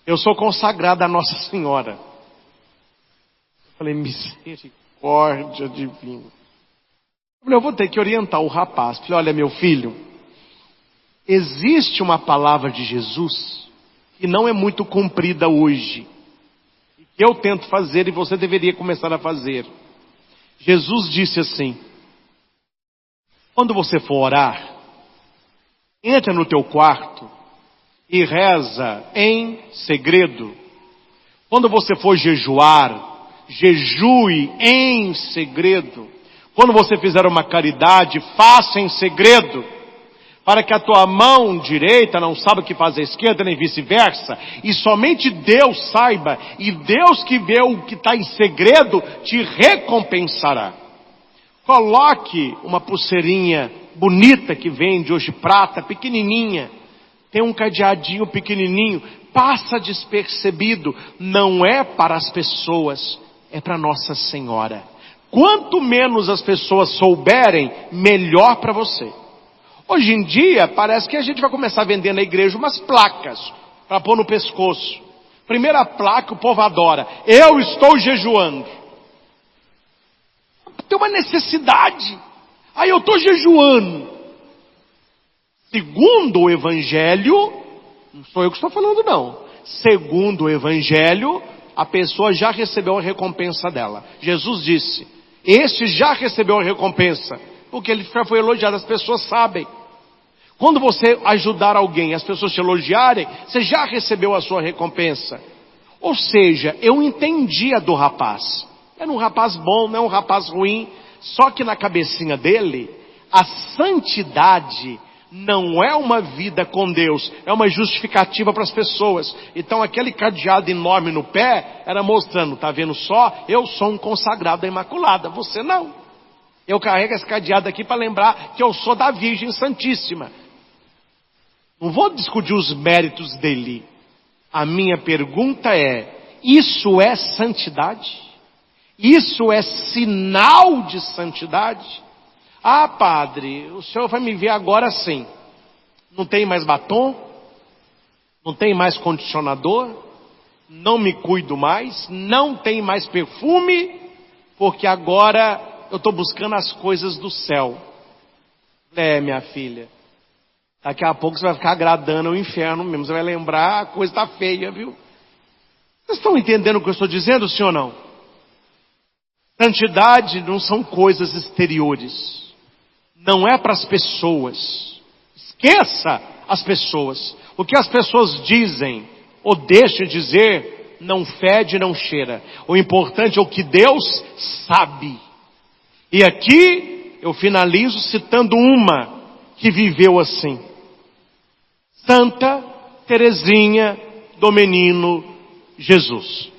Eu sou consagrado a Nossa Senhora. Eu falei, misericórdia divina. Eu falei, eu vou ter que orientar o rapaz. Eu falei, olha, meu filho, existe uma palavra de Jesus que não é muito cumprida hoje. Que eu tento fazer e você deveria começar a fazer. Jesus disse assim, quando você for orar, entra no teu quarto e reza em segredo. Quando você for jejuar, jejue em segredo. Quando você fizer uma caridade, faça em segredo, para que a tua mão direita não saiba o que faz a esquerda, nem vice-versa, e somente Deus saiba, e Deus que vê o que está em segredo, te recompensará. Coloque uma pulseirinha bonita que vende hoje, prata, pequenininha, tem um cadeadinho pequenininho, passa despercebido, não é para as pessoas, é para Nossa Senhora. Quanto menos as pessoas souberem, melhor para você. Hoje em dia, parece que a gente vai começar a vender na igreja umas placas para pôr no pescoço. Primeira placa, o povo adora. Eu estou jejuando. Tem uma necessidade. Aí eu estou jejuando. Segundo o Evangelho, não sou eu que estou falando não. Segundo o Evangelho, a pessoa já recebeu a recompensa dela. Jesus disse, este já recebeu a recompensa, porque ele já foi elogiado, as pessoas sabem. Quando você ajudar alguém, as pessoas te elogiarem, você já recebeu a sua recompensa. Ou seja, eu entendi a do rapaz. Era um rapaz bom, não é um rapaz ruim. Só que na cabecinha dele, a santidade não é uma vida com Deus, é uma justificativa para as pessoas. Então aquele cadeado enorme no pé, era mostrando, tá vendo só? Eu sou um consagrado da Imaculada, você não. Eu carrego esse cadeado aqui para lembrar que eu sou da Virgem Santíssima. Não vou discutir os méritos dele. A minha pergunta é, isso é santidade? Isso é sinal de santidade? Ah, padre, o senhor vai me ver agora assim. Não tem mais batom, não tem mais condicionador, não me cuido mais, não tem mais perfume, porque agora eu estou buscando as coisas do céu. Minha filha, daqui a pouco você vai ficar agradando ao inferno mesmo, você vai lembrar, a coisa está feia, viu? Vocês estão entendendo o que eu estou dizendo, sim ou não? Santidade não são coisas exteriores. Não é para as pessoas. Esqueça as pessoas. O que as pessoas dizem ou deixam de dizer não fede, não cheira. O importante é o que Deus sabe. E aqui eu finalizo citando uma que viveu assim. Santa Teresinha do Menino Jesus.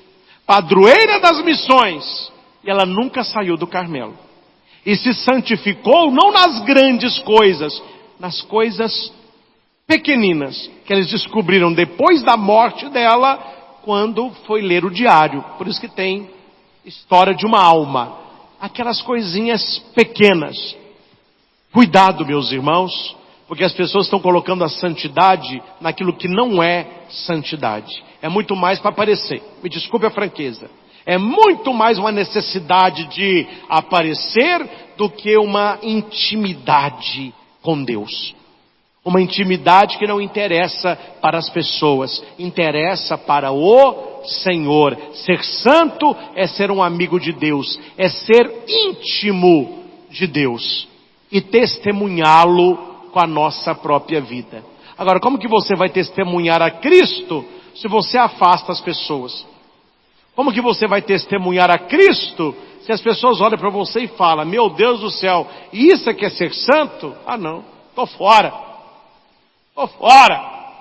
Padroeira das missões. E ela nunca saiu do Carmelo. E se santificou não nas grandes coisas, nas coisas pequeninas, que eles descobriram depois da morte dela, quando foi ler o diário. Por isso que tem história de uma alma. Aquelas coisinhas pequenas. Cuidado, meus irmãos, porque as pessoas estão colocando a santidade naquilo que não é santidade. É muito mais para aparecer. Me desculpe a franqueza. É muito mais uma necessidade de aparecer do que uma intimidade com Deus. Uma intimidade que não interessa para as pessoas, interessa para o Senhor. Ser santo é ser um amigo de Deus, é ser íntimo de Deus e testemunhá-lo com a nossa própria vida. Agora, como que você vai testemunhar a Cristo se você afasta as pessoas? Como que você vai testemunhar a Cristo se as pessoas olham para você e falam, meu Deus do céu, isso é que é ser santo? Ah não, estou fora. Estou fora.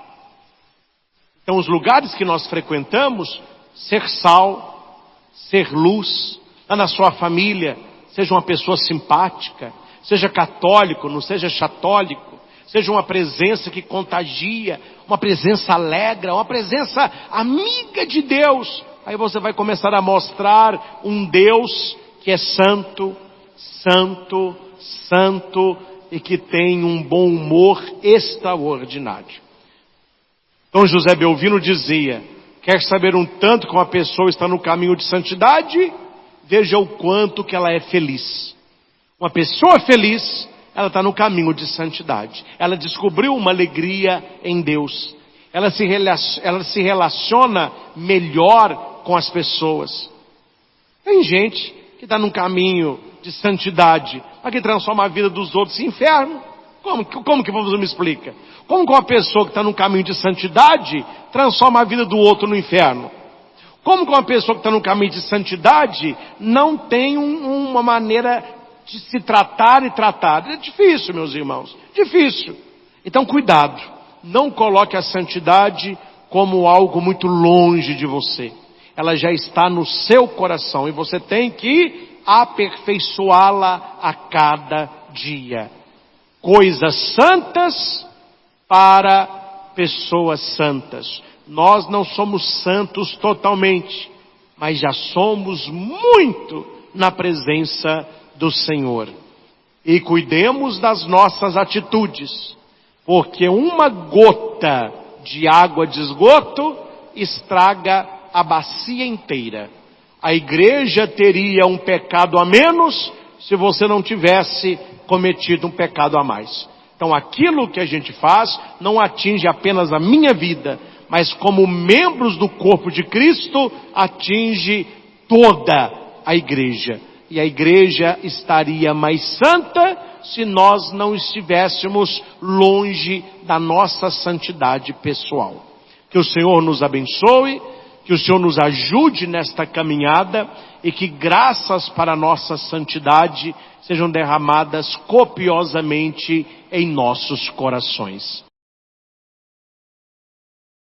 Então os lugares que nós frequentamos, ser sal, ser luz, lá na sua família, seja uma pessoa simpática, seja católico, não seja chatólico, seja uma presença que contagia, uma presença alegre, uma presença amiga de Deus. Aí você vai começar a mostrar um Deus que é santo, santo, santo e que tem um bom humor extraordinário. Então José Belvino dizia, quer saber um tanto como a pessoa está no caminho de santidade? Veja o quanto que ela é feliz. Uma pessoa feliz, ela está no caminho de santidade. Ela descobriu uma alegria em Deus. Ela se relaciona melhor com as pessoas. Tem gente que está num caminho de santidade, mas que transforma a vida dos outros em inferno. Como que você me explica? Como que uma pessoa que está num caminho de santidade transforma a vida do outro no inferno? Como que uma pessoa que está num caminho de santidade não tem uma maneira de se tratar e tratar? É difícil, meus irmãos, difícil. Então cuidado, não coloque a santidade como algo muito longe de você. Ela já está no seu coração e você tem que aperfeiçoá-la a cada dia. Coisas santas para pessoas santas. Nós não somos santos totalmente, mas já somos muito na presença do Senhor. E cuidemos das nossas atitudes, porque uma gota de água de esgoto estraga a bacia inteira. A igreja teria um pecado a menos se você não tivesse cometido um pecado a mais. Então aquilo que a gente faz não atinge apenas a minha vida, mas como membros do corpo de Cristo, atinge toda a igreja. E a igreja estaria mais santa se nós não estivéssemos longe da nossa santidade pessoal. Que o Senhor nos abençoe, que o Senhor nos ajude nesta caminhada e que graças para a nossa santidade sejam derramadas copiosamente em nossos corações.